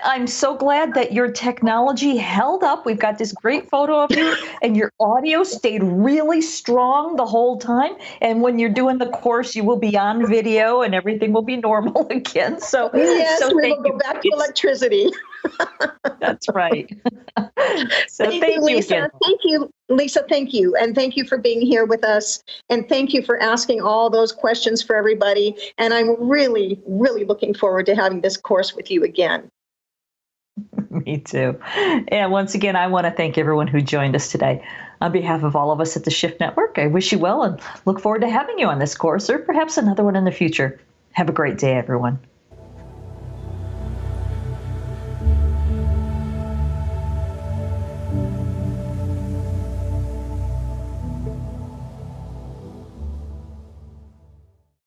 A: I'm so glad that your technology held up. We've got this great photo of you, and your audio stayed really strong the whole time. And when you're doing the course, you will be on video, and everything will be normal again. So
B: yes, we will go back to electricity.
A: That's right. So thank you,
B: Lisa.
A: again.
B: Thank you, Lisa. Thank you. And thank you for being here with us. And thank you for asking all those questions for everybody. And I'm really, really looking forward to having this course with you again.
A: Me too. And once again, I want to thank everyone who joined us today. On behalf of all of us at the Shift Network, I wish you well and look forward to having you on this course or perhaps another one in the future. Have a great day, everyone.